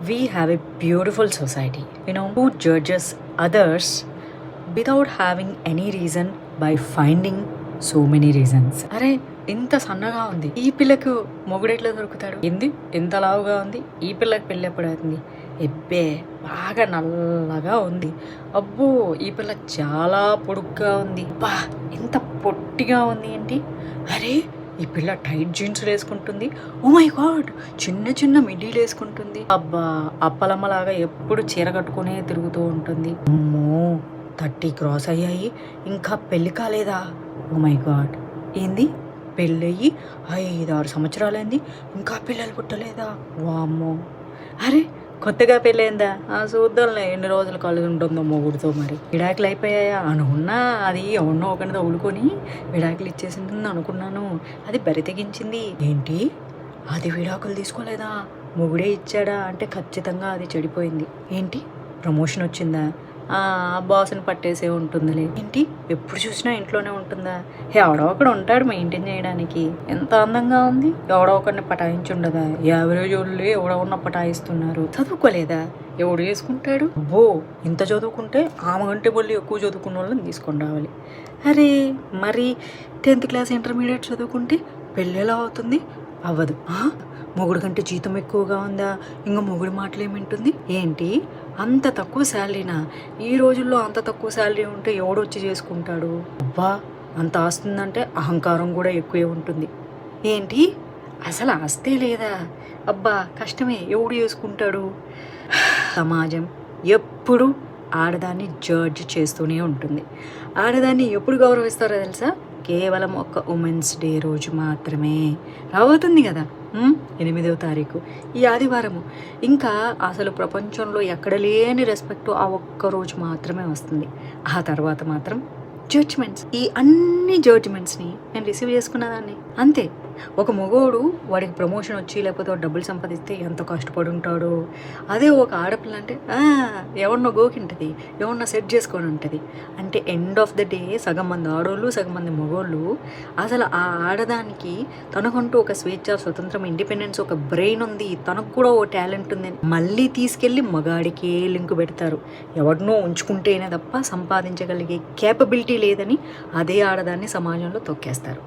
we have a beautiful society, who judges others without having any reason by finding so many reasons. అరే ఇంత సన్నగా ఉంది, ఈ పిల్లకు మొగుడు ఎట్లా దొరుకుతాడు, ఇంత లావుగా ఉంది, ఈ పిల్లకి పెళ్ళి ఎప్పుడు అవుతుంది, ఎబ్బే బాగా నల్లగా ఉంది, అబ్బో ఈ పిల్ల చాలా పొడుగ్గా ఉంది, బా ఇంత పొట్టిగా ఉంది ఏంటి, అరే ఈ పిల్ల టైట్ జీన్స్ వేసుకుంటుంది, ఓ మై గాడ్ చిన్న చిన్న మిడ్డీలు వేసుకుంటుంది, అబ్బా అప్పలమ్మలాగా ఎప్పుడు చీర కట్టుకునే తిరుగుతూ ఉంటుంది, అమ్మో 30 క్రాస్ అయ్యాయి ఇంకా పెళ్ళి కాలేదా, ఓ మై గాడ్ ఏంది పెళ్ళయ్యి 5-6 సంవత్సరాలైంది ఇంకా పిల్లలు పుట్టలేదా, వామ్మో అరే కొత్తగా పెళ్ళైందా చూద్దాంలే ఎన్ని రోజులు కలిగి ఉంటుందో మొగుడుతో, మరి విడాకులు అయిపోయాయా అనుకున్నా, అది ఎవరినో ఒకరిని తగులుకొని విడాకులు ఇచ్చేసింది అనుకున్నాను, అది బరి తెగించింది ఏంటి, అది విడాకులు తీసుకోలేదా, మొగుడే ఇచ్చాడా అంటే ఖచ్చితంగా అది చెడిపోయింది, ఏంటి ప్రమోషన్ వచ్చిందా, బాస్ని పట్టేసే ఉంటుందిలే, ఏంటి ఎప్పుడు చూసినా ఇంట్లోనే ఉంటుందా, ఎవడో ఒకడు ఉంటాడు మెయింటైన్ చేయడానికి, ఎంత అందంగా ఉంది, ఎవడో ఒకరిని పటాయించి ఉండదా, యావరేజ్ వాళ్ళు ఎవడో ఉన్న పటాయిస్తున్నారు, చదువుకోలేదా ఎవడు చేసుకుంటాడు, ఓ ఇంత చదువుకుంటే ఆమె గంటే మళ్ళీ ఎక్కువ చదువుకున్న వాళ్ళని తీసుకొని రావాలి, అరే మరి 10th క్లాస్ ఇంటర్మీడియట్ చదువుకుంటే పెళ్ళి ఎలా అవుతుంది, అవ్వదు, మొగుడు కంటే జీతం ఎక్కువగా ఉందా, ఇంకా మొగుడు మాటలు ఏమింటుంది ఏంటి, అంత తక్కువ శాలరీనా, ఈ రోజుల్లో అంత తక్కువ శాలరీ ఉంటే ఎవడొచ్చి చేసుకుంటాడు, అబ్బా అంత ఆస్తుందంటే అహంకారం కూడా ఎక్కువే ఉంటుంది, ఏంటి అసలు ఆస్తే లేదా, అబ్బా కష్టమే ఎవడు చేసుకుంటాడు, సమాజం ఎప్పుడు ఆడదాన్ని జడ్జ్ చేస్తూనే ఉంటుంది, ఆడదాన్ని ఎప్పుడు గౌరవిస్తారో తెలుసా, కేవలం ఒక ఉమెన్స్ డే రోజు మాత్రమే, రాబోతుంది కదా 8వ తారీఖు ఈ ఆదివారము, ఇంకా అసలు ప్రపంచంలో ఎక్కడ లేని రెస్పెక్ట్ ఆ ఒక్క రోజు మాత్రమే వస్తుంది, ఆ తర్వాత మాత్రం జడ్జ్మెంట్స్, ఈ అన్ని జడ్జ్మెంట్స్ని నేను రిసీవ్ చేసుకున్నదాన్ని అంతే, ఒక మగోడు వాడికి ప్రమోషన్ వచ్చి లేకపోతే డబ్బులు సంపాదిస్తే ఎంత కష్టపడి ఉంటాడో, అదే ఒక ఆడపిల్ల అంటే ఎవరినో గోకింటుంది, ఎవరినో సెట్ చేసుకొని ఉంటుంది, అంటే ఎండ్ ఆఫ్ ద డే సగం మంది ఆడోళ్ళు సగం మంది మగోళ్ళు, అసలు ఆ ఆడదానికి తనకంటూ ఒక స్వేచ్ఛ స్వతంత్రం ఇండిపెండెన్స్ ఒక బ్రెయిన్ ఉంది, తనకు కూడా ఓ టాలెంట్ ఉంది, మళ్ళీ తీసుకెళ్ళి మగాడికే లింక్ పెడతారు, ఎవరినో ఉంచుకుంటేనే తప్ప సంపాదించగలిగే కేపబిలిటీ లేదని అదే ఆడదాన్ని సమాజంలో తొక్కేస్తారు,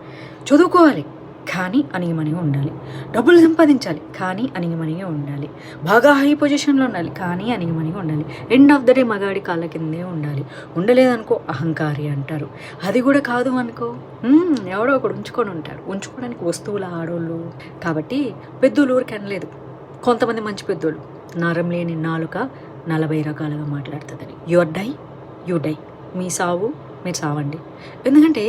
చదువుకోవాలి కానీ అణిగిమణిగా ఉండాలి, డబ్బులు సంపాదించాలి కానీ అణిగిమణిగా ఉండాలి, బాగా హై పొజిషన్లో ఉండాలి కానీ అణిగిమణిగా ఉండాలి, ఎండ్ ఆఫ్ ద డే మగాడి కాళ్ళ కిందే ఉండాలి, ఉండలేదనుకో అహంకారి అంటారు, అది కూడా కాదు అనుకో ఎవడో ఒకడు ఉంచుకొని ఉంటాడు, ఉంచుకోవడానికి వస్తువుల ఆడోళ్ళు, కాబట్టి పెద్దోళ్ళు ఊరికి అనలేదు, కొంతమంది మంచి పెద్దోళ్ళు నరం లేని నాలుక 40 రకాలుగా మాట్లాడుతుందని, యు డై మీ సావు మీరు సావండి, ఎందుకంటే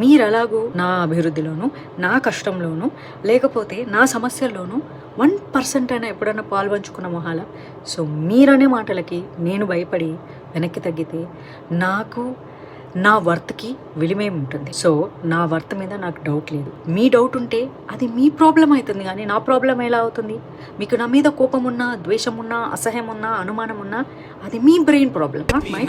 మీరు అలాగూ నా అభివృద్ధిలోనూ నా కష్టంలోనూ లేకపోతే నా సమస్యల్లోనూ 1% అయినా ఎప్పుడైనా పాల్పంచుకున్న మొహాల, సో మీరనే మాటలకి నేను భయపడి వెనక్కి తగ్గితే నాకు నా వర్త్కి విలువేమి ఉంటుంది, సో నా వర్త్ మీద నాకు డౌట్ లేదు, మీ డౌట్ ఉంటే అది మీ ప్రాబ్లం అవుతుంది కానీ నా ప్రాబ్లం ఎలా అవుతుంది, మీకు నా మీద కోపం ఉన్నా ద్వేషం ఉన్నా అసహ్యం ఉన్నా అనుమానం ఉన్నా అది మీ బ్రెయిన్ ప్రాబ్లం, నాట్ మై.